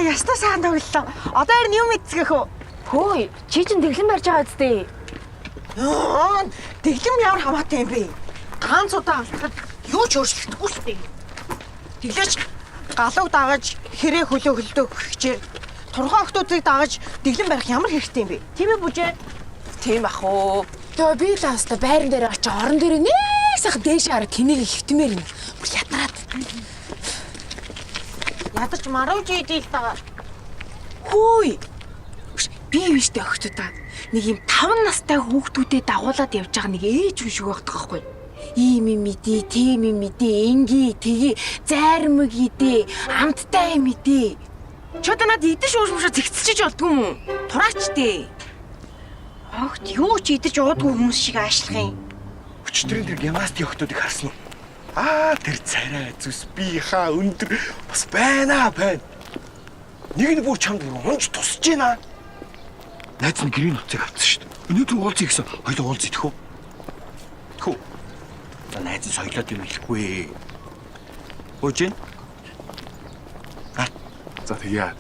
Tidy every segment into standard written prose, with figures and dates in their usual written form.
ястаа сайн тоглолоо. Одоо ер нь юм эцгэх үү? Хөөе, чи чинь дэглэм барьж байгаа үстэй. Дэглэм ямар хамаатай юм бэ? Ганц удаа алдахад юу ч өөрчлөгдөхгүй шүү дээ. Тэглээч галууг дагаж хэрэг хөлөө хөлдөө хичээр турхаа охтуудыг дагаж дэглэм барих ямар хэрэгтэй юм бэ? Тийм ээ бүжээ. Тийм ах уу. Тэгээ би л хаста байран дээр очиж орон дээр нэг сайхан дээш хараад тэнийг хөвтмээр юм. Бүр ядраад. Ядарч марууж идээл таа. Хөөе. Би юу штэ охтуудаа. Нэг юм 5 настай хүүхдүүдэд дагуулад явж байгаа нэг ээж хүн шиг байдаг байхгүй. Ийм юм мэдээ, тийм юм мэдээ, инги, тгий, зайрмаг идэ, амттай юм мэдээ. Чод надад идэж уушмшаа зэгцчиж болдгүй юм уу? Тураач дээ. Огт юу ч идэж уудгүй хүмүүс шиг аашлах юм. Өчтөрийн тэр гимнастик охтуудыг харсан уу? Тэр царай зүс би хаа өндөр бас байна. Нэг нь бүр чамд унж тусж байна. Найз нь гэрийн нуцыг авсан шүү дээ. Өнөөдөр уулзъя гэсэн хоёул уулз идэх үү? Хөө. Найз нь соёлоод юм хэлэхгүй. Өөжин. За тэгье.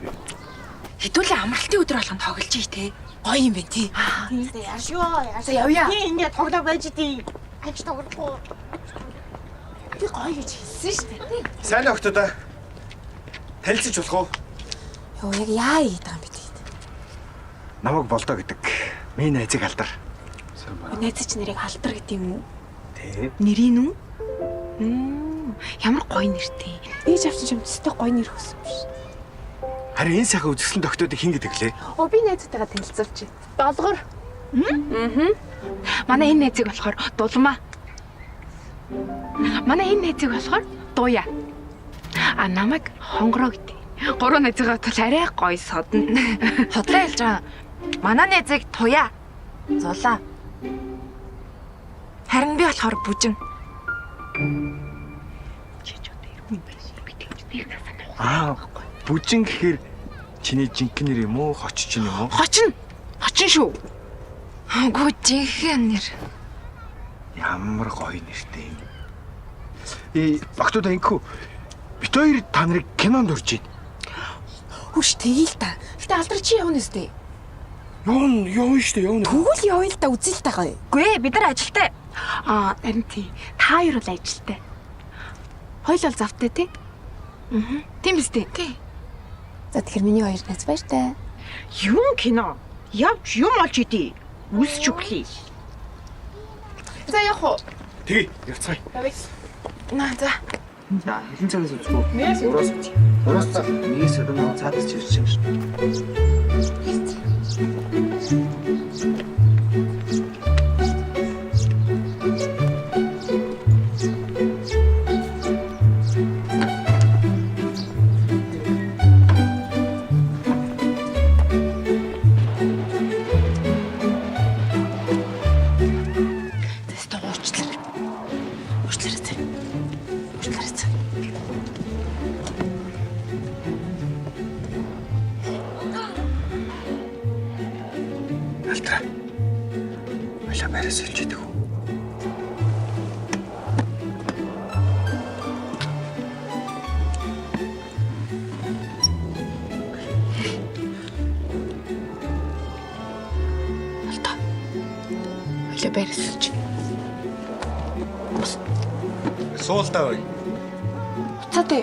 Хэдүүлээ амралтын өдөр болгонд тоглож ий те. Гоё юм байна тий. Яаш юу яаш. Явъя. Би ингээд тоглоо байж дий. Ажиж тоглохгүй. Би гоё гэж хэлсэн шүү дээ. Сайн охтуудаа. Танилцж болох уу? Йоо яг яа ийдэг юм бэ тий. Намайг болдоо гэдэг. Миний найзыг алдар. Найз чи нэрийг алдар гэдэг юм уу? Тий. Нэрийн үү? Ямар гоё нэртэй. Ээж авчин шимтстэй гоё нэр хөсөн биш. Харин энэ сайхан үзэсгэлэн тогтоодыг хин гэдэг лээ. Би найзтайгаа танилцуулж. Долгор. Манай энэ найзыг болохоор дулмаа. Манай энэ найзыг болохоор дууя. Намайг хонгороо гэдэг. Гурван найзгаа тул арай гоё содно. Хотлоо хэлж байгаа. Манай найзыг туя. Зулаа. Харин би болохоор бүжин. Чи ч одоо иргүй байх шиг би тэгж нэг насаа. Бүжин гэхээр чиний жинхэнэ нэр юм уу? Хоч чинь юм уу? Хочин шүү. Гүү жинхэнэ нэр. Ямар гоё нэртэй юм. Багтуудаа ингэхүү. Бид хоёр та нарыг кинонд урьж байна. Хүш тэгээл та. Гэтэ алдар чи явна үстэй. Явна штэ явна. Тэгвэл явъя л да үзэл таагаа. Гүй бид нар ажилтай. Харин тий. Та хоёр бол ажилтай. Хоёул бол завтай тий. Тийм биз дээ. Тий. За тэгэхээр миний хоёр найз баяртай. Юм кино. Явж юм олж идий. Үсч өглөө. За явах уу? Тэгээ явцгаая. За. За, хэдэн цагаас үзэх үү? Ураас нэгээс өрөө цаадас чирч чинь. Алтра. Баялаа байраас хэлж идэг үү? Алта. Баялаа байраас хэлж. Суултаа бай. Уцаатай.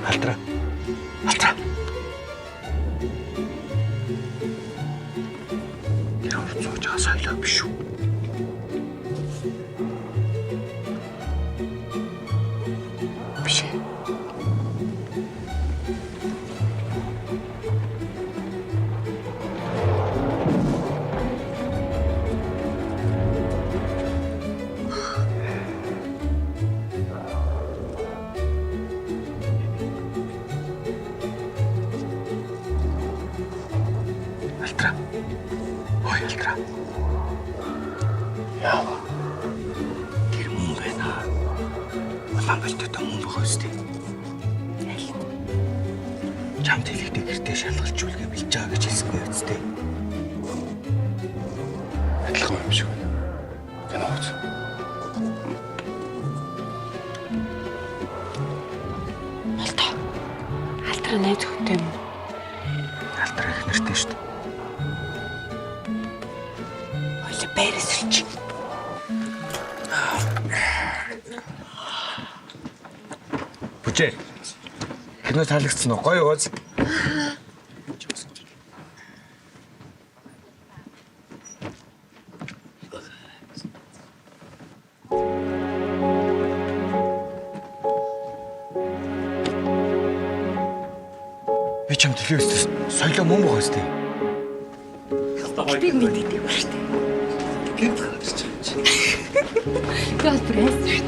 Алтра. Тэр зууж байгаа соёлоо биш үү? Биш. Алтра. Ой, Алтра. Яава. Тэр мөн байна. Улаан бэлттэй мөн байгаа үстэй. чамд хэлэхдээ гэртээ шалгалж үлгээ бэлж байгаа гэж хэлсэнгүй үстэй. Адилхан юм шиг байна. Гэнэ хооц. Болтоо. Алтраа найз өгтэй юм. Алтраа их нэртэй шүү дээ. Ойло байраас үлч. Бүжээ. Кино таалагдсан уу? Гоё ууз. Би чам телевизээс соёлоо мөн байгаа сте. Би мэдээдэг ба штэ. Гэнт гарч чам. Гал пресс.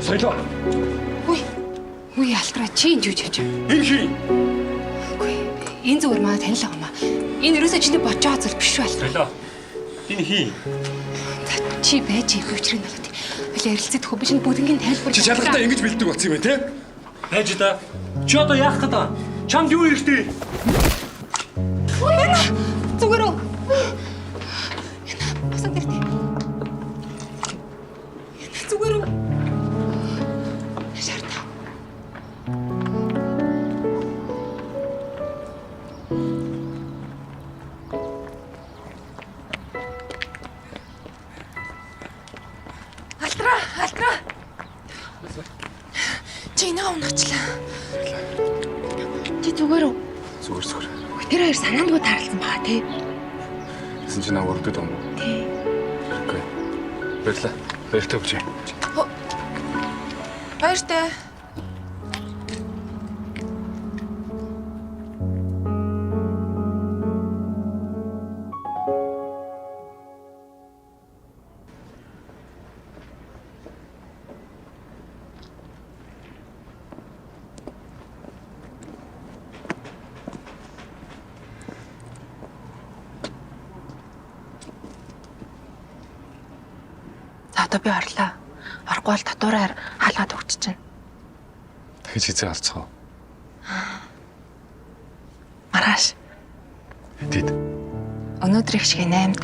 Соёлоо. Үгүй алтраа чи энэ юу хийж байгаа? Энэ хий. Үгүй энэ зүгээр маа танил байгаа маа. Энэ ерөөсөө чиний бочоо зүйл биш үү алтраа. Соёлоо. Энэ хий. Чи байж их өчрийг болоод. Хөл ярилцаад хөө би чинь бүгднийг тайлбарлаж. Чи шалгалтаа ингэж бэлддэг болсон юм байна те? Байж да. Чи одоо яах гээд байгаа? Чамд юу хэрэгтэй? Зүгээр үү? Басан дэртэ. Зүгээр үү? Шаарта. Алтраа. Чи наа уначлаа. Чи зүгээр үү? Зүгээр. Тэр хоёр санаандгүй таарлсан баа тий. Гэсэн чинь аа өрдөд юм уу? Тий. Окей. Баярлалаа. Баяртай бүжээ. Баяртай. За одоо би орлоо. Орохгүй бол татвараар хаалгаад өгч чинь. Дахиж хизээ алцгаа. Маргааш. Хэдийд. Өнөөдөр их шиг 8-нд.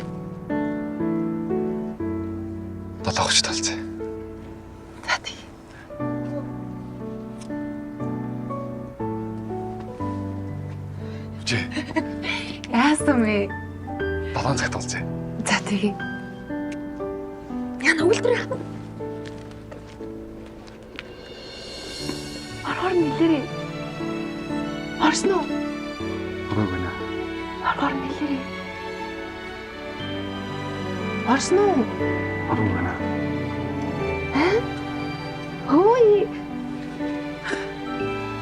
7-огч талцаа. За тий. Бүжээ. Яасан бэ? 7 цагт талцаа. За тий. Яна үлдэр. Аргаар нэлэрээ. Орсон уу? Орой гэнэ. Аргаар нэлэрээ. Орсон уу? Орой гэнэ. Хөөе.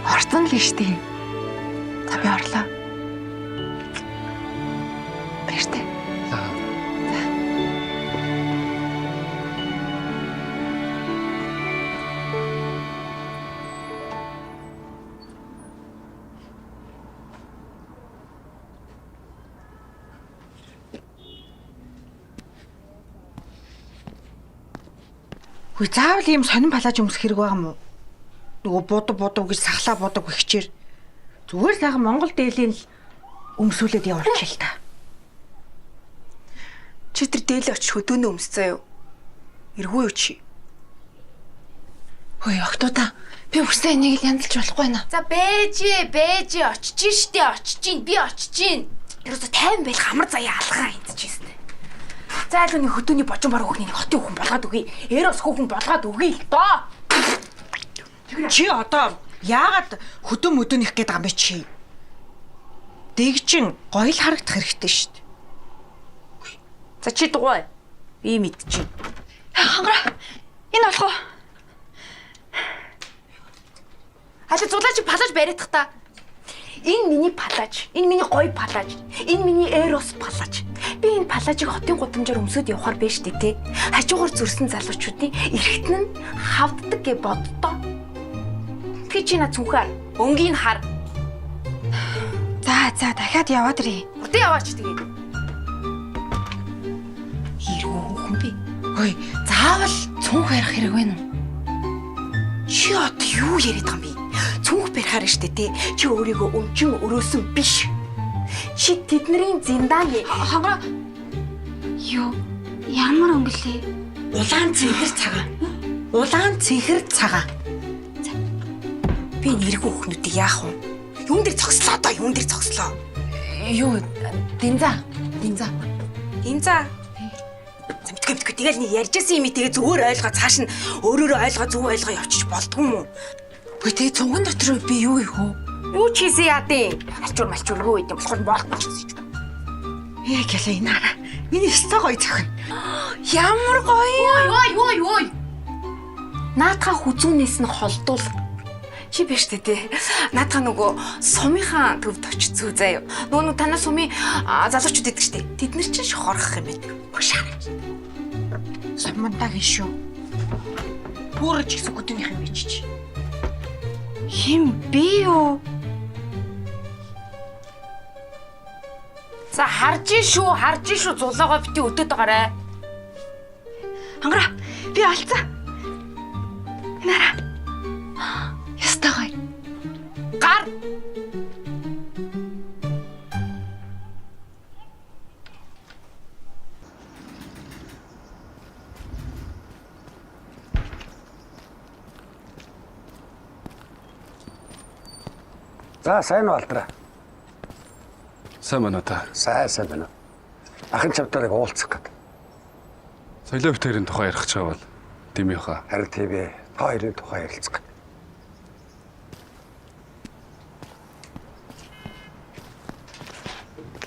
Орсон л штий. За би орлоо. Баяртай. Хүй заавал ийм сонин палаж өмсөх хэрэг байгаа мó? Нөгөө буудаг гэж сахлаа буудаг ихчээр. Зүгээр л сайхан Монгол дээлийн л өмсүүлээд явуулчих л та. Чи тэр дээлээ очиж хөдөөнөө өмсцөө юу? Эргүй юу чи? Хөөе октоудаа би үсээ энийг л янзалж болохгүй наа. За бэж очиж штэ би очиж гин. Ерөөсө тайван байх хамар заяа алгаа эндчихсэн. За л өний хөдөөний божин бараг хүүхний хотын хүүхэн болгоод өгье. Эрос хүүхэн болгоод өгье л доо. Чи одоо яагаад хөдөө мөдөө нэх гээд байгаа юм бэ чи? Дэгжин гоё л харагдах хэрэгтэй шүү дээ. За чи дугуй. Би мэдчихэв. Хангара. Энэ болох уу? Хашаа зулаач палаж бариадах та. Энэ миний палаж, энэ миний гоё палаж, энэ миний эрос палаж. Би энэ палажийг хотын гудамжаар өмсөд явахаар байж тээ тий. Хажуугаар зүрсэн залуучуудын эргэтэн нь хавддаг гэж боддоо. Би чи над зүнхээр өнгийн хар. За дахиад яваад ирье. Өдөө яваач тэгээд. Хэрвээ хүүхэн би. Хөөе, заавал цүнх ярих хэрэг байна уу? Чи одоо юу яриад байгаа юм бэ? Цүнх барихаар штэ тий. Чи өөрийгөө өмчин өрөөсөн биш. Чи тэдний зиндааны Хангара. Юу? Ямар өнгөлөө? Улаан цэнхэр цагаан. Улаан цэнхэр цагаан. би нэргүй хүүхнүүдийг яах вэ? Юун дээр зогслоо одоо? Юун дээр зогслоо? Юу? Динза. Динза. Замтгэ тэгэл нэг ярьжсэн юм тэгээ зүгээр ойлгоо цааш нь өөрөөрөө ойлгоо зөв ойлгоо явчих болдгүй юм уу? Үгүй тэгээ цунган дотор би юу их вэ? Юу ч хийсэн яадیں۔ Малчургүй байд юм болохоор болохгүй. Яг ялаа энэ хараа. Энэ өстой гоё зохин. Ямар гоё. Ой. Наадхаа хүзүүнээс нь холдуул. Чи биш дээ. Наадхаа нөгөө сумынхаа төвд очицгүй заяа. Нөгөө танаа сумын залуучууд идэг штеп. Тэд нар чинь шохорох юм байна. Бушаа. Самантагийн шүү. Бүрж гэсэн гүднийх юм бичиж. Хим би юу? За харж шүү зулаага бити өдөөд байгаарэ. Хангара би алцаа. Нара. Ястай гоё. Гар. За сайн болдраа. Сайн байна та. Сайн байна. Ахын чавтарыг уулзах гээд. Соёлоо битэрийн тухай ярих гэж байгаа бол дэмийхаа. Харин тийм ээ. Та хоёрын тухай ярилцах гээд.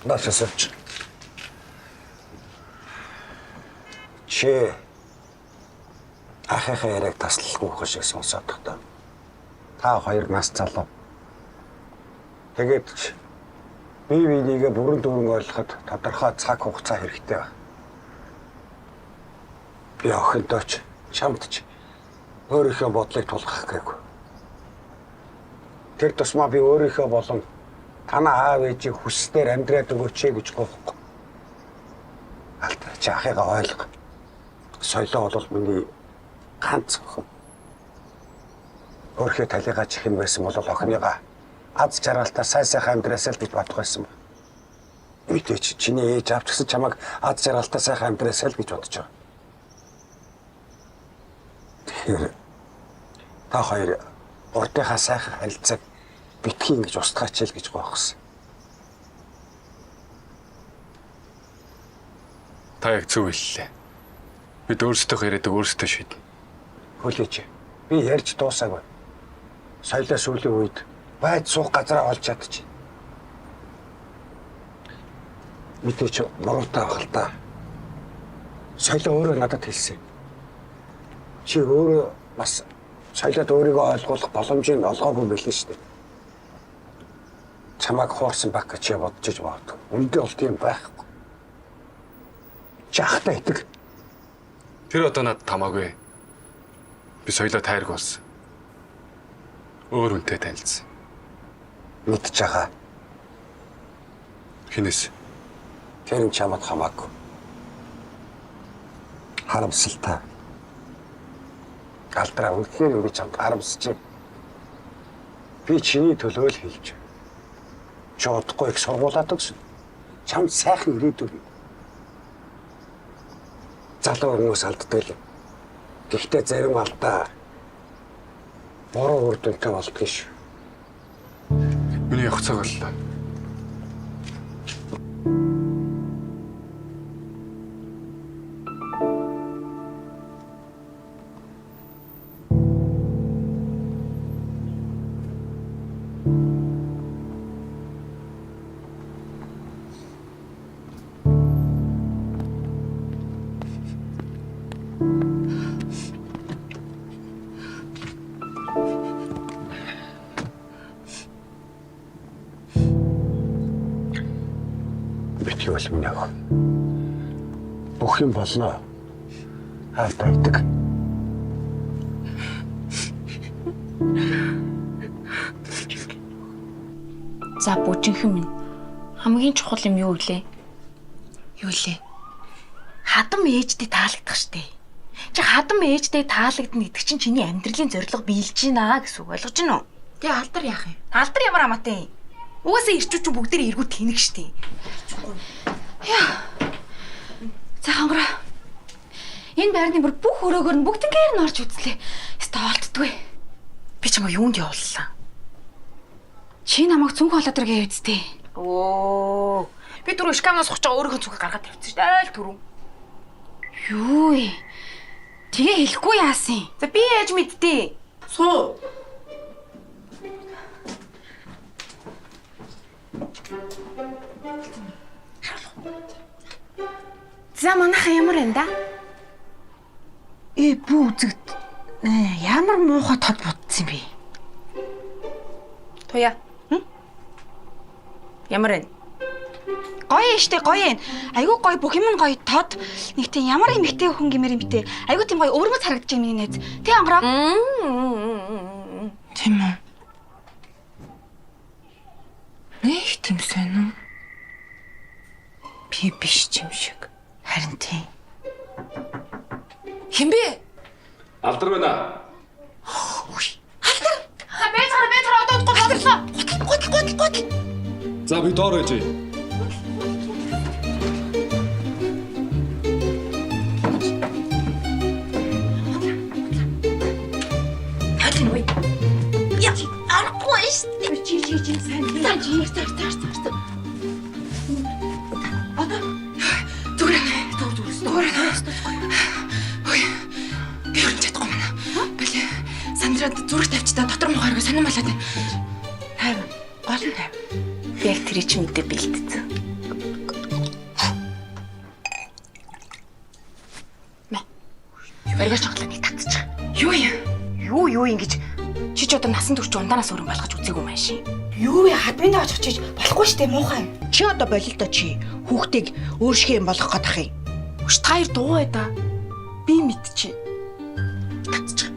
Нашасч. Чи ахыхаа яриг таслахгүй хөшиг сонсоод та. Та хоёр нас залуу. Тэгээд бие биенийгээ бүрэн дүүрэн ойлгоход тодорхой цаг хугацаа хэрэгтэй байна. Би охиндооч чамдч өөрийнхөө бодлыг тулгах гээгүй. Тэр тусмаа би өөрийнхөө болон танаа аав ээжийн хүслээр амьдраад өгөөч гэж гоохгүй. Алтраа чи ахыгаа ойлго. Соёлоо бол миний ганц охин. Өөрхөө талигаа чих юм байсан бол охиныгаа аз жаргалтаа сайхан амьдраасаа л гэж бодох байсан. Мэдээч чиний ээж авчсан чамайг аз жаргалтаа сайхан амьдраасаа л гэж бодож байгаа. Тэгэхээр та хоёр урдынхаа сайхан харилцааг битгий ингэж устгаач л гэж гоохсон. Та яг зөв хэллээ. Бид өөрсдөө яриадаг өөрсдөө шийднэ. Хүлээч. Би ярьж дуусаагүй. Соёлоо сүүлийн үед байд суух газараа олж чадчих. Мэдээч муруутай байх л та. Соёлоо өөрөө надад хэлсэн. Чи өөрөө бас соёлоод өөрийгөө ойлгох боломжийг олгоогүй байлээ шүү дээ. Чамайг хуурсан баг гэж бодож бод. Үндэ бол тийм байхгүй. Чахтай итэг. Тэр одоо надад тамаагүй. Би соёлоо тайрг болсон. Өөр үнтэй танилцсан. Мэдж байгаа. Хинээс? Тэр нь чамд хамаагүй. Харамсалтай. Алдраа үнэхээр би чамд харамсаж байна. Би чиний төлөө л хэлж. Чи удахгүй их сургуулаад өгсөн. Чамд сайхан ирээдүй. Залуу хүмүүс алддаг л. Гэхдээ зарим алдаа буруу үр дүнтэй болдгоо шүү. Миний явах цаг боллоо. Битгий бол миний ах. Бүх юм болно. Хаалтаа идэг. За бүжинхэн минь. Хамгийн чухал юм юу вэ? Юу лээ? Хадам ээждээ таалагдах штэ. Чи хадам ээждээ таалагдана гэдэг чинь чиний амьдралын зорилго биелж гинэ гэсэн үг ойлгож байна уу? Тэгээ алдар яах юм? Алдар ямар амаатай юм? Угаасаа ирчүүч бүгдээрээ эргүү тэнэг штий. За хангара. Энэ байрны бүр бүх өрөөгөр нь бүгднгээр нь орж үзлээ. Яста олддгүй. Би чамаа юунд явууллаа? Чи намайг цүнх болоод иргээ үсттэй. Оо. Би түрүү шкамнаас сухаж байгаа өөрийнхөө цүнхийг гаргаад тавьчихсан шүү дээ. Айл түрүү. Юу вэ? Тэгээ хэлэхгүй яасан? За би яаж мэдтий? Суу. За манайхаа ямар энэ да? Бүү үзэгд. Ямар муухай тод бодсон юм бэ? Туя. Ямар энэ? Гоё штэ гоё юм. Айгуу гоё бүх юм нь гоё тод. Нэг тийм ямар эмэгтэй хүн гэмээр юм битээ. Айгуу тийм гоё өвөрмөц харагдаж байгаа миний найз. Тэ ангараа. Тийм үү? Нэг тийм сонин. Би биш юм шиг. Харин тийм. Хинбэ? Алдар байна. Бэцараа одоо готлоо. Гутал. За би доор байж. Сандраад зүрх тавьчдаа дотор мохоо харгаа сонирм болоод байна. Тайван. Гол нь тайван. Яг тэр чинь мэдээ бэлдсэн. Баригаш тоглоомыг татчих. Юу юу ингэж чи ч одоо насан турш ундаанаас өрөн болгож үзээгүй маш. Юу вэ? Хадмын авч очиж болохгүй штэ муухай. Чи одоо болилдоо чи хүүхдийг өөршгөө юм болгох гэдэг юм. Өшт хоёр дуу бай да. Би мэдчихэ. Татчих.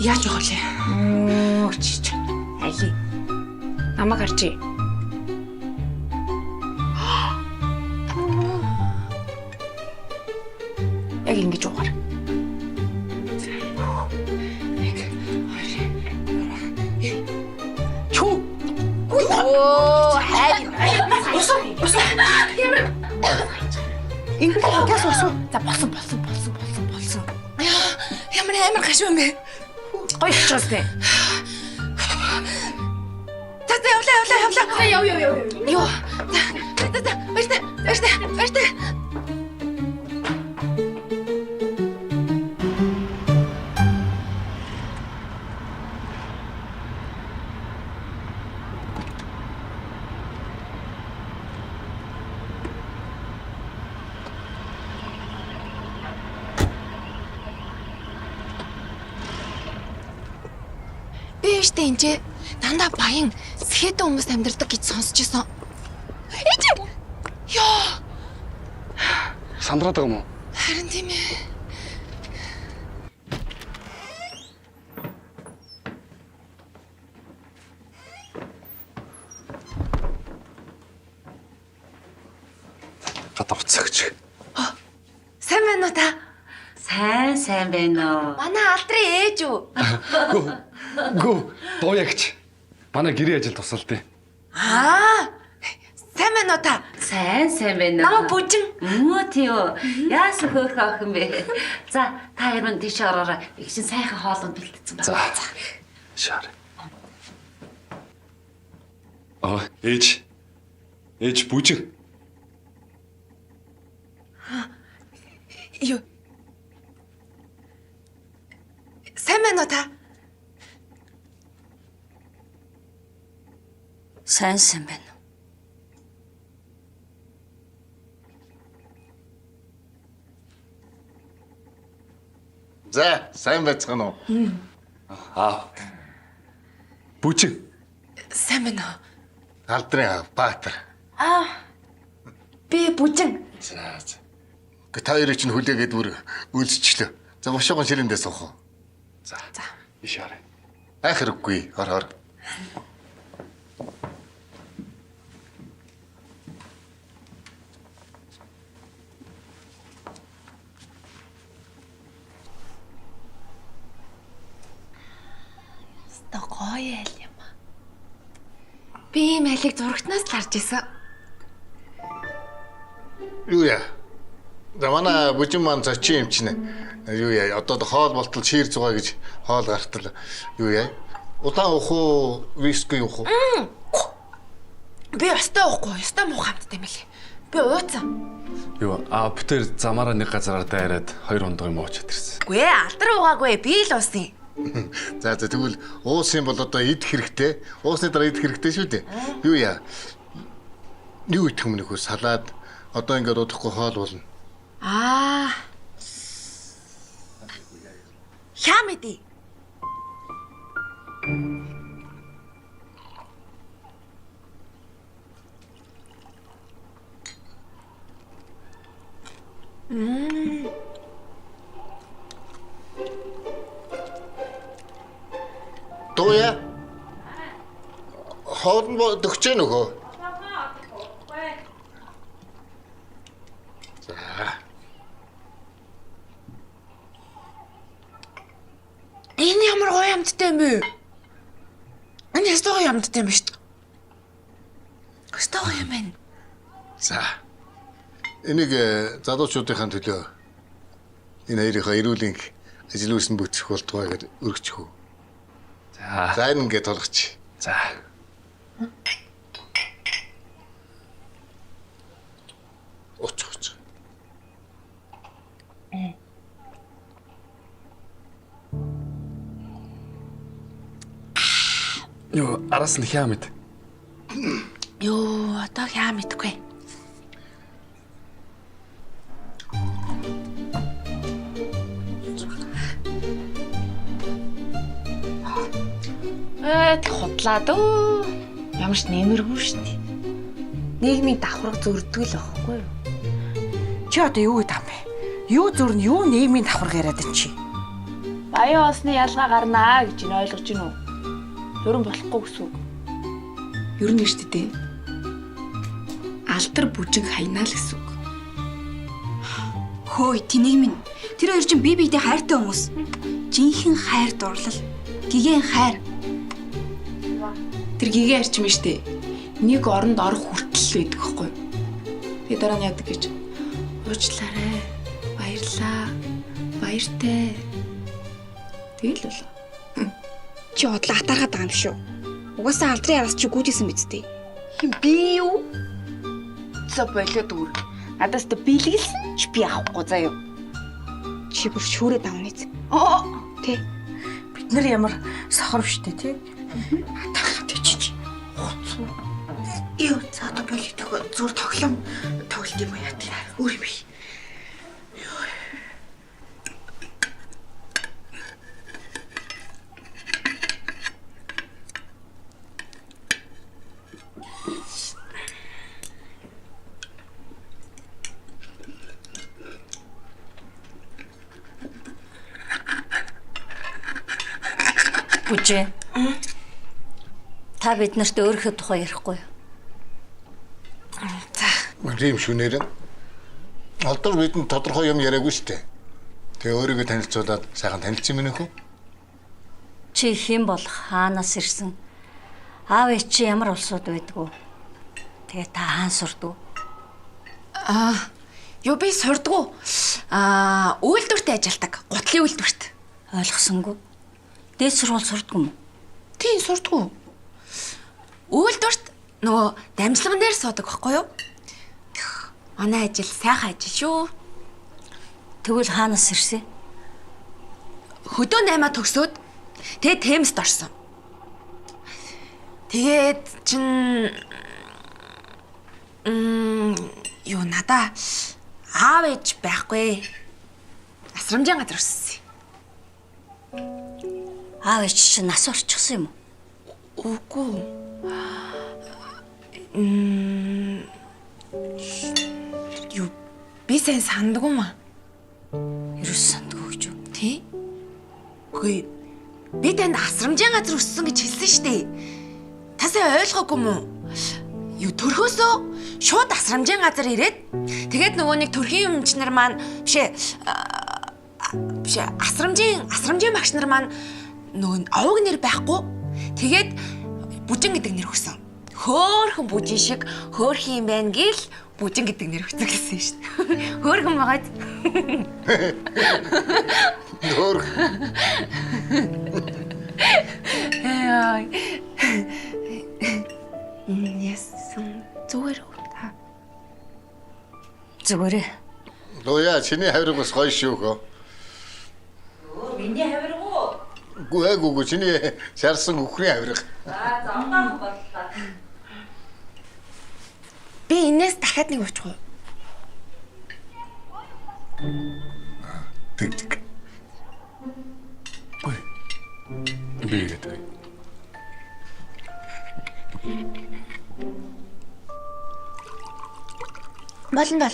Яаж явах вэ? Чич. Али. Намайг харчи. Яг ингэж уугаар. Оо, хайр. Ингэж тагаас урсуу. За болсон. Ямар амар гашуу юм бэ? Гоё чичээс нэ. Явлаа. Йоо. Баяртай. Би штэ энэ дандаа баян сэхэтэн хүмүүс амьдардаг гэж сонсч ирсэн. Эч. Йоо. Сандраад байгаа юм уу? Харин тийм ээ. Гадаа уцаагч. Сайн байна уу та? Сайн байна уу? Манай алдрын ээж үү? Гүү дууягч. Манай гэрээ ажил тусалдیں۔ Сайн байна уу та? Сайн байна. Намаа бүжин. Тийөө. Яасан хөөх ах юм бэ? За, та яруу тийш ороорой. Их чинь сайхан хоолнд бэлдсэн байна. За. Шаар. Ээж бүжин. Юу? Сайн байна уу та? Сайн байна. За, сайн байцгаана уу? Бүжин. Сайн байна уу? Алдрын Баатар. Би бүжин. За. Та хоёрыг чинь хүлээгээд бүр үйлсчлээ. За, бошоогон ширэндээ суух уу? За. Ишаарай. Хайхраггүй. Хор. Яста гоё айл юм аа. Би ийм айлыг зурагтнаас л харж исэн. Юу яа? За манай бүжин маань зочин юм чинь. Юу яа? Одоо хоол болтол шиир зугаа гэж хоол гартал юу яа? Удаан уух уу, виски уух уу? Би ястаа уухгүй, ястаа муу хамттай юм лээ. Би ууцсан. Юу битэр замаараа нэг газараар дайраад 2 хондоо юм ууч чадэрсэн. Гүй алдар уугаагүй, би л уусан. За тэгвэл уусын бол одоо идэх хэрэгтэй. Уусны дараа идэх хэрэгтэй шүү дээ. Юу яа? Юу идэх юм нөхөр салаад одоо ингээд удахгүй хоол болно. Хям идэе. Тууя. Хоолн дөгч нөхөө. За. Энэ ямар гоё амттай юм бэ? Энэ ястаа гоё амттай юм шүү дээ. Ястаа гоё юм байна. За. Энийг залуучуудынхаа төлөө энэ хоёрынхаа эрүүлийн ажил үйлс нь бүтэх болтугай гэж өргөчих үү. За энэ ингээд толгоч. За. Оч. Юу араас нь хям мэд. Йоо, одоо хям идэхгүй. Хотлаа дөө. Ямар ч нэмэргүй шүү дээ. Нийгмийн давхарга зөрдөг л байхгүй юу? Чи одоо юу гэдэг юм бэ? Юу зөрн юу нийгмийн давхарга яриад энэ чи? Баян осны ялгаа гарнаа гэж энэ ойлгож гинүү. Хөрөн болохгүй гэсэн үг. Ер нь шүү дээ. Алдар бүжиг хайнаа л гэсэн үг. Хөөе, тэнийг минь. Тэр хоёр чинь бие биедээ хайртай хүмүүс. Жинхэнэ хайр дурлал. Гигэн хайр. Тэр гигээ арчим штэ. Нэг оронд орох хүртэл байдаг хгүй. Би дараа нь яадаг гэж. Уучлаарай. Баярлаа. Баяртай. Тэгэл болоо. Чи одлоо атаргаад байгаа юм шүү. Угаасаа алдрын араас чи гүйжсэн биз дээ. Би юу? За болоод үр. Надаас тэ бэлгэлсэн ч би авахгүй заяа. Чи бүр шүүрээд авна биз. Тэ. Бид нар ямар сохор штэ тий. Юу за одоо болит зүр тоглоом тоглолт юм яа тий. Өөр юм. Бүжээ. Та бид нарт өөрийнхөө тухай ярихгүй юу? Тийм шүнээр. Алдар бидэнд тодорхой юм яриаггүй шүү дээ. Тэгээ өөрийгөө танилцуулаад сайхан танилцсан юм нөхөө. Чи хэн бол хаанаас ирсэн? Аав ээж чи ямар улсууд байдгүй? Тэгээ та хаан сурдгүй? Юу би сурдгүй. Үйлдвэрт ажилладаг. Гутлын үйлдвэрт. Ойлгосонгүй. Дээд сургууль сурдгүй юм уу? Тийм сурдгүй. Үйлдвэрт нөгөө дамжлаган дээр суудаг байхгүй юу? Манай ажил сайхан ажил шүү. Тэгвэл хаанаас ирсэн? Хөдөө 8 төгсөөд тэгээд Темст орсон. Тэгээд чин юу надаа аав ээж байхгүй. Асрамжийн газар өссөн. Аав ээж чинь нас орчихсон юм уу? Үгүй. Юу би сайн санддаг юм аа. Ерөөс сандгүй гэж юу? Тий? Үгүй. Би танд асрамжийн газар өссөн гэж хэлсэн шүү дээ. Та сайн ойлгоогүй юм уу? Юу төрхөөсөө шууд асрамжийн газар ирээд тэгээд нөгөө нэг төрхийн өмч нар маань биш асрамжийн багш нар маань нөгөө овог нэр байхгүй Тэгээд бүжин гэдэг нэр өгсөн. Хөөхөн бүжин шиг хөөхөн юм байна гэл бүжин гэдэг нэр өгсөн гэсэн шүү дээ. Хөөхөн байгаад. Нөр. Яа. Ясан зүгээр үү? Зүгээрээ. Лоя чиний хавирга бас гоё шүү хөө. Миний хавирга уу? Гүгүү чиний шарсан үхрийн хавирга. За зовлон боллоо. Би энэс дахиад нэг уучих уу? Тэг. Ой. Би гэдэг. Болно.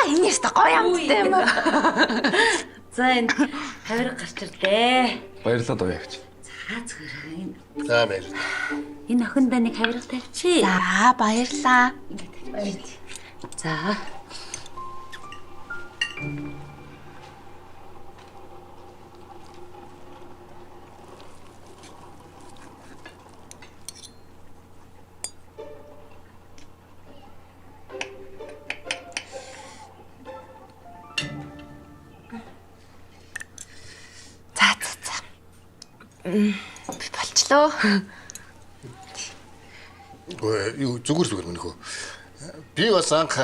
Энэ яста гоё амттай юм аа. За энэ хавирга гарч ирлээ. Баярлалаа доо ягч. За зүгээр. За баяр. Энэ охиндоо нэг хавирга тавьчих. За баярлаа. За. Болчлоо. Юу зүгээр минь хөө. Би бас анх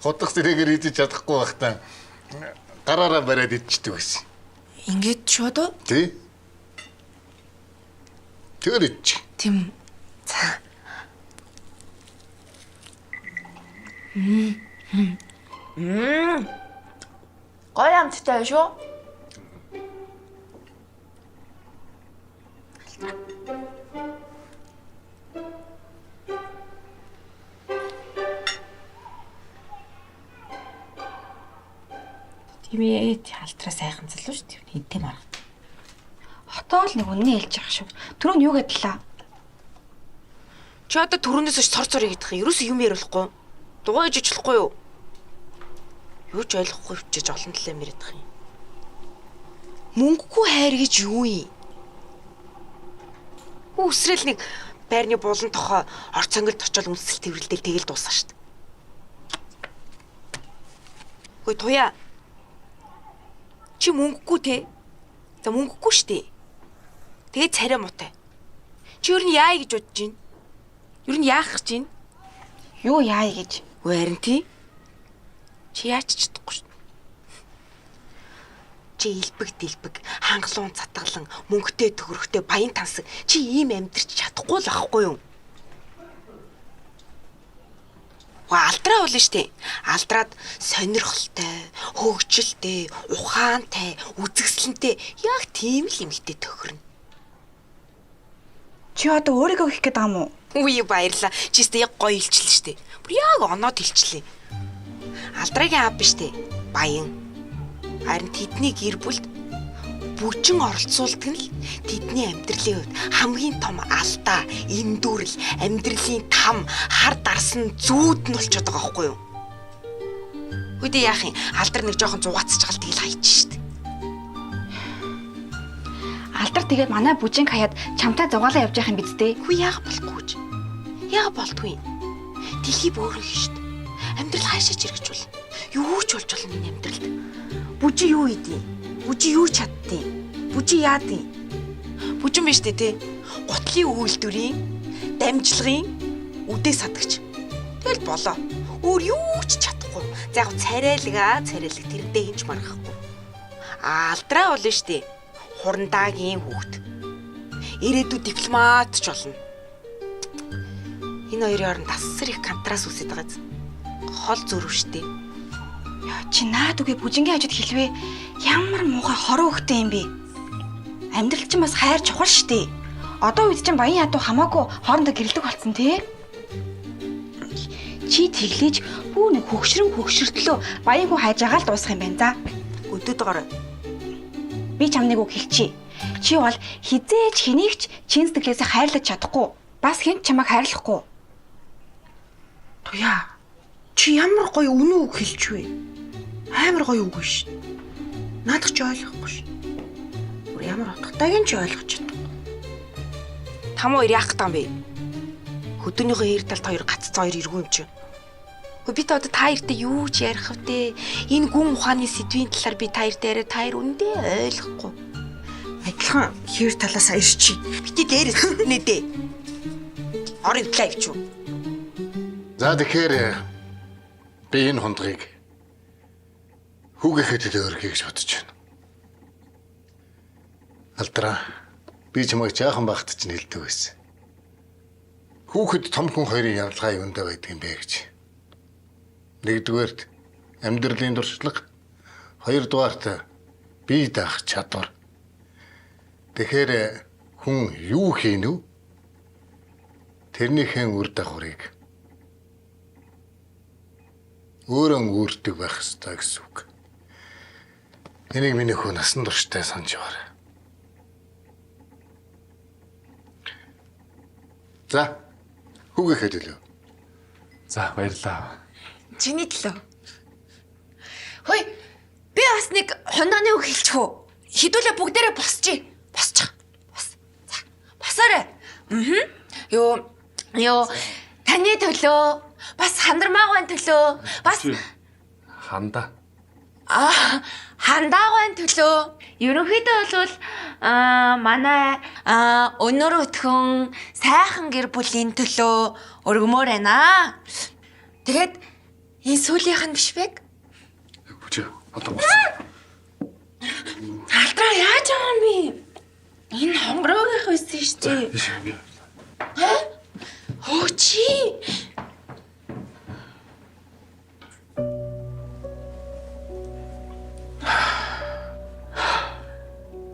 хотох зэрэгээр идэж чадахгүй байхдаа гараараа бариад идчихдэг байсан. Ингээд шууд уу? Тий. Тэр идчих. Тийм. За. Гоё амттай шүү. Тийм ээ, халтраа сайхан залуу шүү дээ. Хинтээ марга. Хотоо л нэг үнэн хэлж явах шүү. Түрүү нь юу гэдэлээ? Чи одоо түрүүнээс ч цор идэх юм. Ерөөсөө юм яриулахгүй. Дугуйж ичлэхгүй юу? Юу ч ойлгохгүй хөвчөж олон талаа мэрэдэх юм. Мөнгөгүй хайр гэж юу юм? Үсрэл нэг байрны булан тохоо ор цонгилд очил үнсэл тэрвэрлдэл тэгэл дуусаа шүү дээ. Хөөе туяа. Чи мөнгөгүй те. За мөнгөгүй шүү дээ. Тэгээ царай муутай. Чи юу н яа гэж бодож байна? Юу н яах гэж байна? Юу яая гэж? Үгүй харин тий. Чи яач чадахгүй шүү. Чи илбэг хангалуун цатгалан мөнгөтэй төгрөгтэй баян тансаг чи ийм амьдрч чадахгүй л ахгүй юу? Алдраа болно штэ. Алдраад сонирхолтой, хөгжилтэй, ухаантай, үзэсгэлэнтэй яг тийм л эмэгтэй төхөрнө. Чи одоо өөрийгөө хийх гээд байгаа юм уу? Үгүй баярлаа. Чи өстө яг гоё илчлээ штэ. Бүр яг оноод илчлээ. Алдрагийн аав биш штэ. Баян. Харин тэдний гэр бүлд бүжин оролцуулдаг нь л тэдний амьдралын хувьд хамгийн том алдаа, эндүрэл, амьдралын там, хар дарсан зүүд нь болчиход байгаа байхгүй юу? Үдээ яах юм? Алдар нэг жоохон зугаацж гал тэгэл хайчих штэ. Алдар тэгээд манай бүжинг хаяад чамтай зугаалаа явж явах юм биз дээ. Хүү яах болохгүй ч. Яах болдгүй. Дэлхий бөөрөх штэ. Амьдрал хаашаач иргэж болно. Юу ч болж болно энэ амьдралд. Бүжи юу ийдээ? Бүжи юу чаддیں۔ Бүжи яадیں۔ Бүжин биш дээ, гутлын үйлдвэрийн, дамжлагын үдээ садагч. Тэгэл болоо. Өөр юу ч чадахгүй. За яг царайлаг тэрнтэй хинч маргахгүй. Алдраа болно штэ. Хурандаагийн хүүхд. Ирээдүйд дипломат ч болно. Энэ хоёрын хооронд асар их контраст үүсэж байгаа зү. Хол зөрөв штэ. Яа чи наад үгүй бүжингийн хажууд хэлвэ. Ямар муухай хороо хөхтэй юм бэ? Амьдрал чинь бас хайр чухал штэ. Одоо үед чинь баян ядуу хамаагүй хоорондоо гэрэлдэг болсон тий. Чи тэглэж бүү нэг хөгшрөлтөө баян хүн хайж байгаа л дуусах юм байна за. Өдөөд гоор. Би чамныг үг хэлчихье. Чи бол хизээч хэнийгч чин сэтгэлээсээ хайрлаж чадахгүй. Бас хэн ч чамайг хайрлахгүй. Туяа. Чи ямар гоё үнэн үг хэлж вэ? Амар гоё үг биш. Наадах ч ойлгохгүй ш. Бүр ямар утгатайг нь ч ойлгож чаддаг. Там хоёр яах гэдэг юм бэ? Хөдөөнийхөө хоёр талд хоёр гацц хоёр эргүү юм чи. Хөө би та одоо та хоёртай юу ч ярих втэ. Энэ гүн ухааны сэдвийн талаар би та хоёртай яриа та хоёр үндэ ойлгохгүй. Адилхан хоёр талаас ирчи. Бити дээрээс нэ. Орын плайв ч юу. За тэгэхээр би энэ хондгийг хүүгээхэд өөргий гэж бодож байна. Алдраа би чамайг жаахан багт чинь хэлдэг байсан. Хүүхэд том хүн хоёрын явдлага юундаа байдаг юм бэ гэж. Нэгдүгээрт амьдралын дуршлаг, хоёрдугаарт бие даах чадвар. Тэгэхээр хүн юу хийнэ вэ? Тэрнийхээ үр дагаврыг өөрөө үүрдэг байх ёстой гэсэн үг. Энийг миний хүү насан туршдаа санаж яваарай. За, хүүгээхэд хэлв. За баярлалаа. Чиний төлөө. Хөөе. Би бас нэг хондооны үг хэлчихв. Хідүүлээ бүгдээрээ босчих. Босчих. Бос. За. Босоорой. Ёо. Таны төлөө. Бас хандармаагаан төлөө. Бас Хандаа. хандаагаан төлөө. Ерөнхийдөө бол манай өнөр өтгөн сайхан гэр бүлийн төлөө өргөмөр байна. Тэгээд энэ сүүлийнх нь биш бэ? Хүчээ одоо болсон. Алдраа яаж байгаа юм бэ? Энэ хонгороогийн байсан шүү дээ. Хөө чи.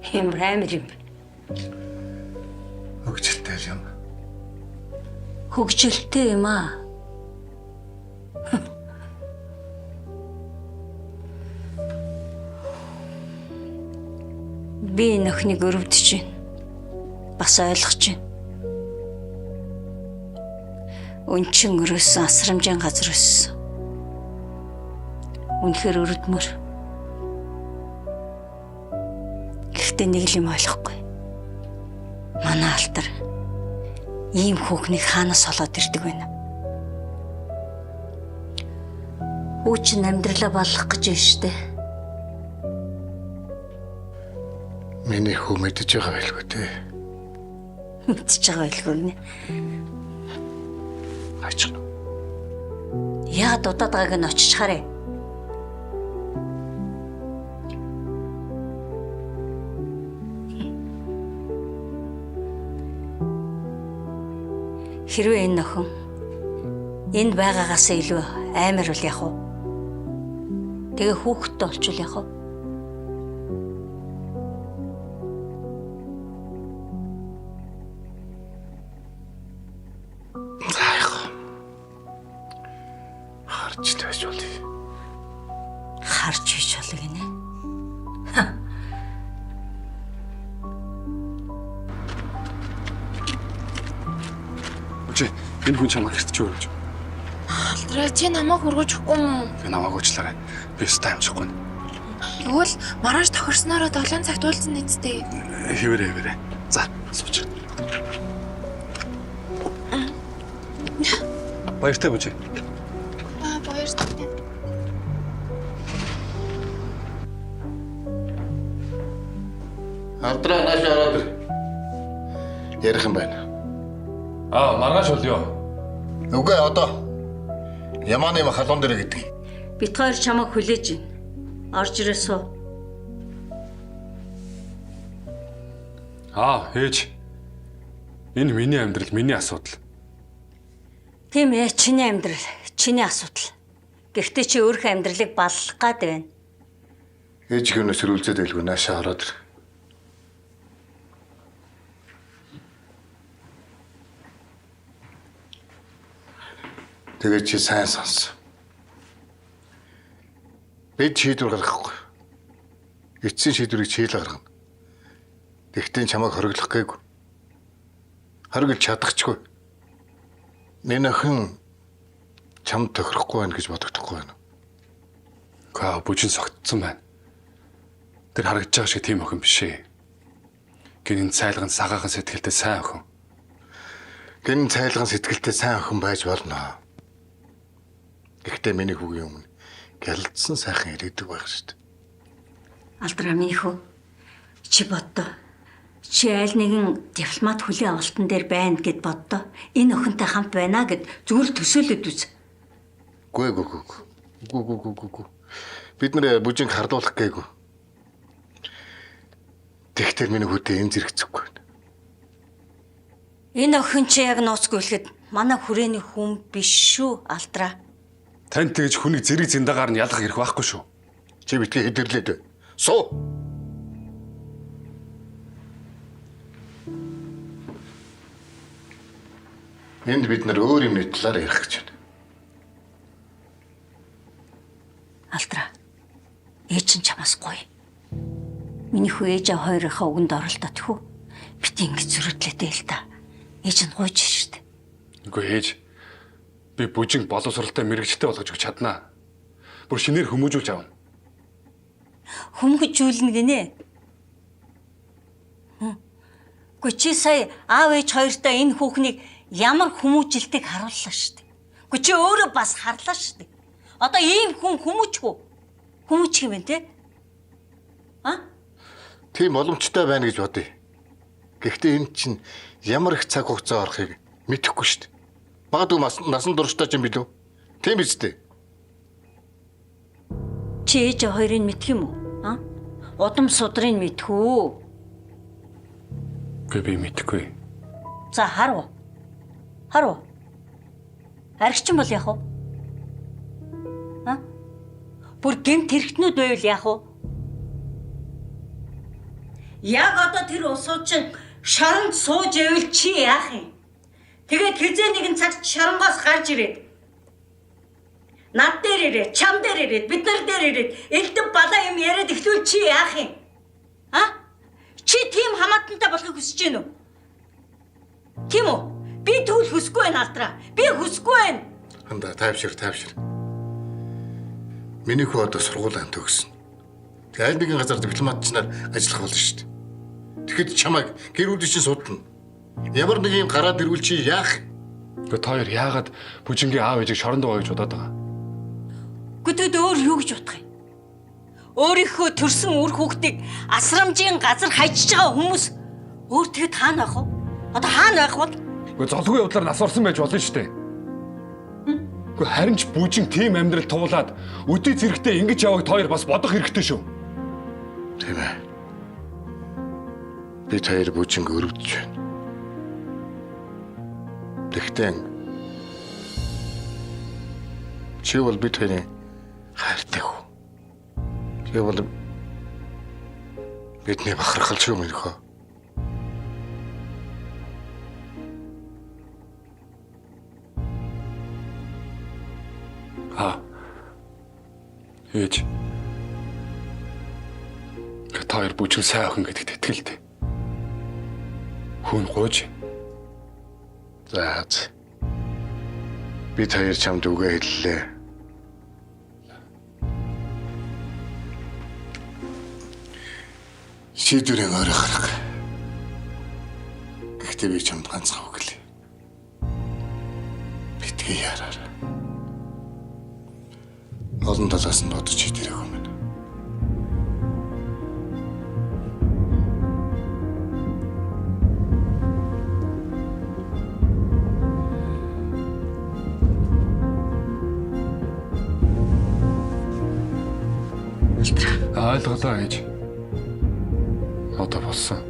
Хэмрэмэр юм. Хөгжилтэй юм. Хөгжилтэй юм аа. Би нөхнийг өрөвдөж байна. Бас ойлгож байна. Өнчин өрөөсөн асрамжийн газар өссөн. Үнэхээр өрөвдмөр. Гэхдээ нэг л юм ойлгохгүй. Манай алтар ийм хүүхнийг хаанаас олоод ирдэг вэ? Хүүчин амьдралаа баллах гэж байна штэ. Миний хүү мэдэж байгаа байлгүй дээ. Мэдж байгаа байлгүй нэ. Аач. Яагаад удаад байгааг нь очиж харъя. Хэрвээ энэ нөхөн энд байгаагаас илүү амар бол яах вэ? Тэгээ хүүхэдтэй олчвол яах вэ? Харж тааш болъё. Харж хийж болоо гинэ. Хүчээ энэ хүн чамайг хэртэж өргөж. Алдраа чи намайг хургаж өгөхгүй юм. Би намайг уучлаарай. Би өстэй амжихгүй. Тэгвэл маргааш тохирснороо 7 цагт уулзсан нэсттэй. Хэвэрээ. За, сууч. Баяртай бүжээ. Баяртай. Алдраа нааш ороод ир. Ярих юм байна. Маргааш болё. Үгүй одоо Ямааны халуун дээр гэдэг. Бид хоёр чамайг хүлээж байна. Орж ирээ суу. Ээж. Энэ миний амьдрал, миний асуудал. Тийм ээ, чиний амьдрал, чиний асуудал. Гэхдээ чи өөрийнхөө амьдралыг баллах гад байна. Ээж гүнээс сэрүүлзээд байлгүй наашаа ороод ир. Тэгээд чи сайн сонс. Бид шийдвэр гаргахгүй. Эцсийн шийдвэрийг чи л гаргана. Тэгтээ чамайг хориглох гээгүй. Хориглож чадахчгүй. Нэнэхэн чамд тохирохгүй байна гэж бодогдохгүй байна. Гаа бүжин согтсон байна. Тэр харагдаж байгаа шиг тийм охин биш ээ. Гинэн цайлган сагаахан сэтгэлтэй сайн охин. Гинэн цайлган сэтгэлтэй сайн охин байж болно. Гэхдээ миний хүүгийн өмнө гялдсан сайхан ирээдүг байх шүү дээ. Алдраа минь хөө. Чи боддоо. Чи аль нэгэн дипломат хүлээн авалтан дээр байна гэд боддоо. Энэ охинтой хамт байна гэд зүгээр төсөөлөд үз. Гүү. Бид нэр бүжинг хардуулах гээгүй. Тэгтэр миний хүүтэй энэ зэрэг зүггүй байна. Энэ охин чи яг нууцгүйлэхэд манай хүрээний хүн биш шүү, Алдраа. Танд тэгж хүний зэрэг зиндагаар нь ялгах хэрэг байхгүй шүү. Чи битгий хэдэрлээд. Суу. Энд бид нар өөр юмны талаар ярих гэж байна. Алдраа. Ээж нь чамаас гоё. Миний хүү ээж хоёрынхаа үгэнд оролдоод хүү. Бит ингэж зөрөдлөөдэй л та. Ээж нь гойж штэ. Үгүй ээж. Би бүжинг боловсралтай мэрэгчтэй болгож өгч чаднаа. Бүр шинээр хүмүүжүүлж авна. Хүмүүжүүлнэ гинэ. Үгүй чи сая аав ээж хоёртой энэ хүүхнийг ямар хүмүүжилтийг харууллаа штэ. Үгүй чи өөрөө бас харлаа штэ. Одоо ийм хүн хүмүүжгүй. Хүмүүжих юм байна те? Тийм боломжтой байна гэж бодъё. Гэхдээ энэ чинь ямар их цаг хугацаа орохыг мэдэхгүй шүү дээ. Магадгүй насан туршдаа ч юм билүү? Тийм биз дээ. Чи ээж хоёрыг мэдх юм уу? Удам судрыг мэдх үү? Би мэдэхгүй. За харав. Аригчин бол яах вэ? Бүр гэмт хэрэгтнүүд байвал яах вэ? Яг одоо тэр усуучин шоронд сууж ивэл чи яах юм? Тэгээд хизээ нэгэн цагт шоронгоос гарч ирээд над дээр ирээд, чам дээр ирээд, бид нар дээр ирээд элдв балаа юм яриад эхлүүл чи яах юм? Чи тийм хамаатантай болохыг хүсэж гэнэ үү? Тийм үү? Би тэгвэл хүсэхгүй байна Алдраа. Би хүсэхгүй байна. Хандаа тайвшир. Миний хүү одоо сургуулинд төгсөн. Тэгээ аль нэгэн газар дипломатчнаар ажиллах болно шүү дээ. Тэгэхэд чамайг гэр бүлийн чинь судална. Ямар нэг юм гараад ирвэл чи яах? Гэхдээ та хоёр яагаад бүжингийн аав ээжийг шоронд байгаа гэж бодоод байгаа? Гэтэл өөр юу гэж бодох юм? Өөрийнхөө төрсөн үр хүүхдийг асрамжийн газар хайчиж байгаа хүмүүс өөр тэгэд хаана байх вэ? Одоо хаана байх вэ? Гэхдээ золгүй явдлаар нас орсон байж болно шүү дээ. Гэхдээ харин ч бүжин тийм амьдрал туулаад өдөө зэрэгтэй ингэж яваг та хоёр бас бодох хэрэгтэй шүү. Тийм ээ. Би та хоёр бүжинг өрөвдөж байна. Тэгтээ чи бол би таны хайртай хүү. Чи бол бидний бахархалч юм их. Ээж. Та хоёр бүжин сайн охин гэдэгт итгэлтэй. Хүн гооч. За. Би та хоёр чамд үгээ хэллээ. Шийдвэрээ өөрөө гарга. Гэхдээ би чамд ганцхан үг хэлье. Битгий яраарай. Олон талаас нь бодож хитэрэг юм байна. Ойлголоо ээж. Одоо болсон.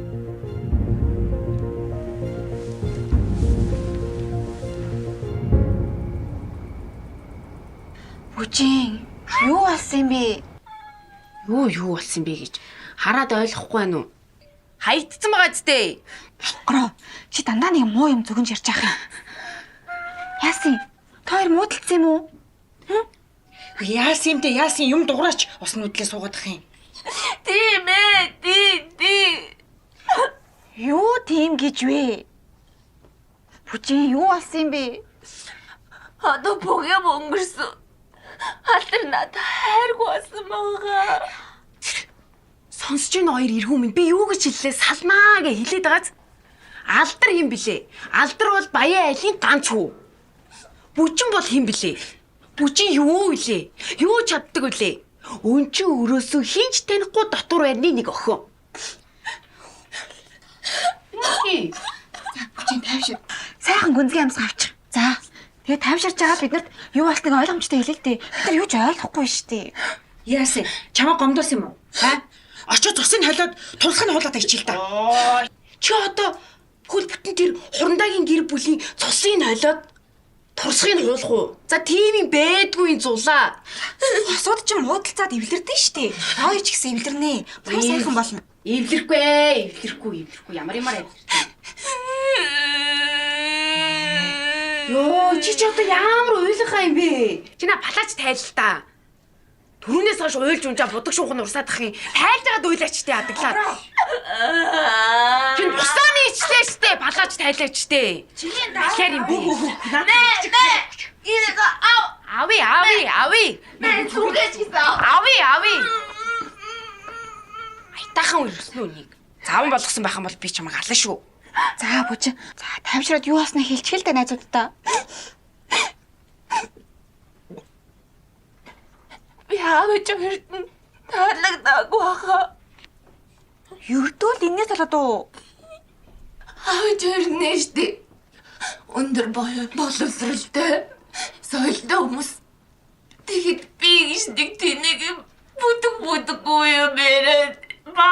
Бүжин, юу болсон бэ? Юу болсон бэ гэж хараад ойлгохгүй байна уу? Хаягдсан байгаа зү. Ороо, чи дандаа нэг муу юм зөвгөнж ярьж байгаа юм. Яасан? Та хоёр муудалцсан юм уу? Яасан юм дуграач ус нүдлээ суугаад ах юм. Тийм ээ. Юу тийм гэж вэ? Бүжин юу болсон юм бэ? Одоо бүгэм өнгөрсөн. Алдар надад хайргүй болсон байгаа. Сонсож ийн хоёр эргүү минь би юу гэж хэллээ салнаа гэж хэлээд байгааз. Алдар юм блэ? Алдар бол баян айлын ганц хүү. Бүжин бол хэм блэ? Бүжин юу вэ? Юу чаддаг вэ? Өнчи өрөөсөө хинч танихгүй дотор байрны нэг охин. Нүки. Бүжин тайвшир. Сайхан гүнзгий амсгаа авчих. За. Тэгээ тайвширч байгаа бид нарт юу болсныг ойлгомжтой хэлээ л дээ. Бид нар юу ч ойлгохгүй шүү дээ. Яасан? Чамаа гомдоос юм уу? Аа? Очоо цусыг холиод тулсхын хуулаад ичил та. Чи одоо хөл бүтэн тэр хурандагийн гэр бүлийн цусыг холиод турсхыг хуулах уу? За тийм юм байдгүй зулаа. Хосууд ч муудалцаад эвлэрдэн шүү дээ. Ой ч гэсэн эвлэрнэ. Бүр сайхан болно. Эвлэрэхгүй. Ямар эвлэрнэ. Йоо, чи ч одоо ямар уйлахаа юм бэ? Чи на палаач тайл л та. Түрүүнээс хойш уйлж унжаа будаг шуухан урсаадах юм. Тайлж байгаад уйлаач те адаглаад. Чи усааны ичлээ штэ, палаач тайлаач штэ. Чиний дахиад юм бэ? Нэ. Ийг ави. Нэ зүгээс гэсэн. Ави. Айтахан үрсэн үнийг. Заван болгосон байх юм бол би чамайг ална шүү. За бүжин. За тайвшраад юу болсныг хэлчихэл дээ найзуудаа. Би аавч өрдөн таалагдаагүй хаа. Юрдүүл энэс болоод уу? Аавч өрнэ штэ. Өндөр боловсралтай. Соёлтой хүмүүс. Тэгэхэд би гэж нэг тэнэг бүдэг юм яриад. За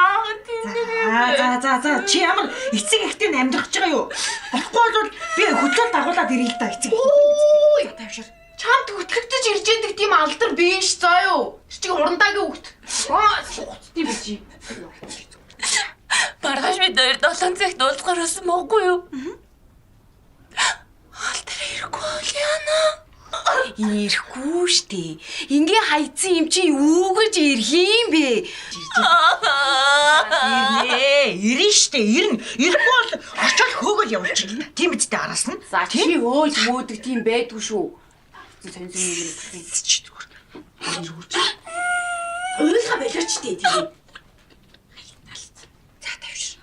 чи ямар эцэг ихтэй амьдрах гэж байгаа юу? Болохгүй бол би хөтлөө дагуулад ирээ л да эцэг. Ой, тайвшир. Чамд хөтлөгдөж ирж яадаг тийм алдар биш заа юу? Чи урандаагийн хөвгт. Сугцдий биш. Баргаш бид 7 цагт уулзгаар өссөн мөггүй юу? Алдар ирэхгүй яана. Ирэхгүй штэ. Ингийн хайцсан юм чи юу гэж ирэх юм бэ? Ирнэ штэ. Ирэхгүй бол очоод хөөгөл явуулчих. Тийм биз дээ араас нь. За чи өөж мөөдөг тийм байдгүй шүү. Сонсон юм чи зүгээр. Ойлгаа болооч дээ тийм. За тавьш.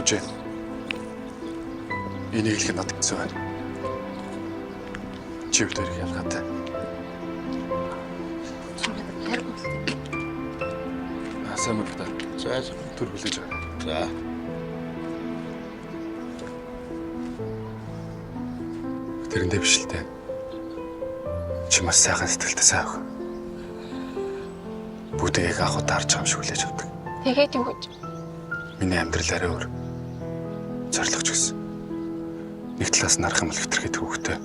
Бүжин. Энийг хэлэх надад хэцүү байна. Чи өдөр ялгаатай. Сайн мөрөдөө. За түр хүлээж байгаа. За. Тэрэндээ биш л дээ. Чи маш сайхан сэтгэлтэй сайн өх. Бүгдийг анх удаа харж байгаа юм шиг хүлээж авдаг. Тэгээд юу гэж? Миний амьдрал арай өөр. Зорилгоч гэсэн. Нэг талаас нарах юм бол хитрхи төвхтэй.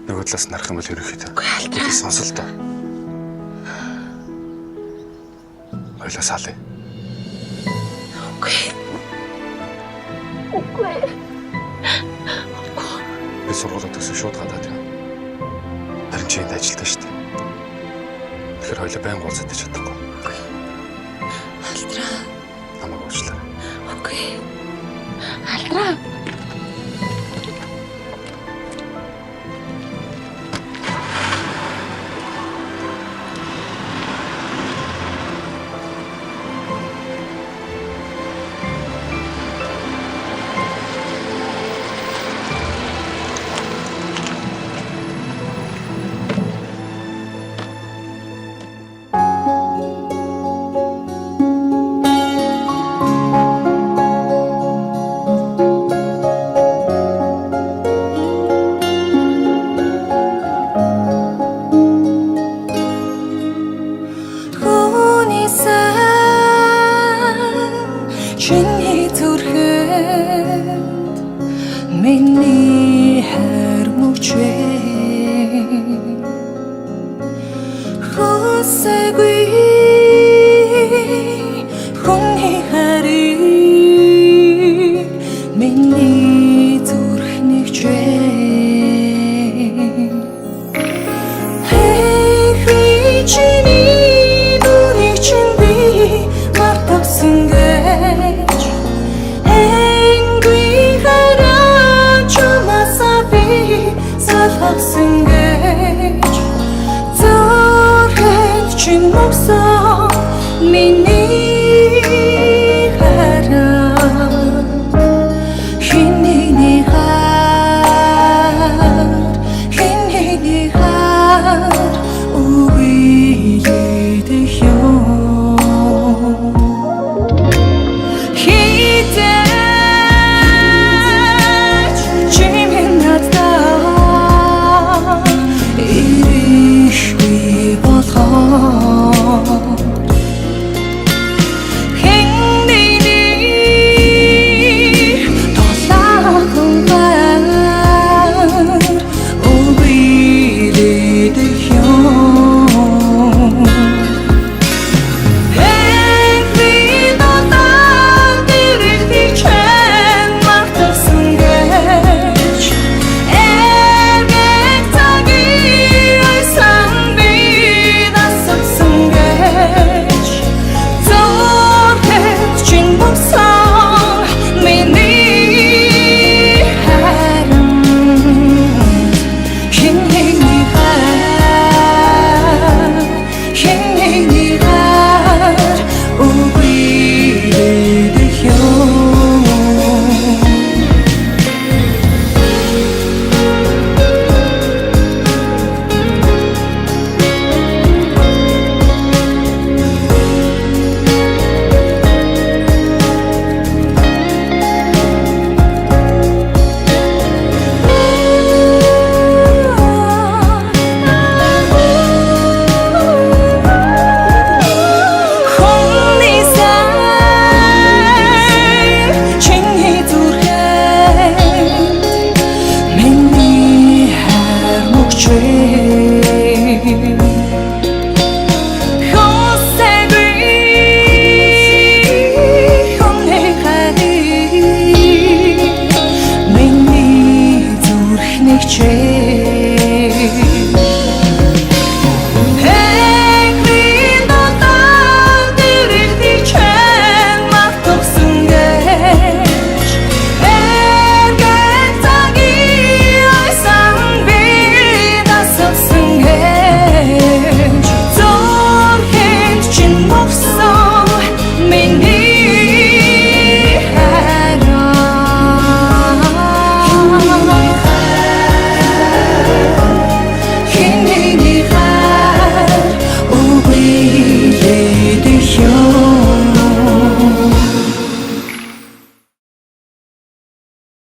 Нөгөө талаас нарах юм бол ерөнхийдөө. Үгүй сонсол доо. Ойлоо салъя. Үгүй. Би сургуулаа төгсөв шууд гадаад юм. Харин чи энд ажилтаа шүү дээ. Тэгэхээр хоёлоо байн уулзаад ич чадахгүй. Алдраа. Намайг уучлаарай. Окей. Алдраа.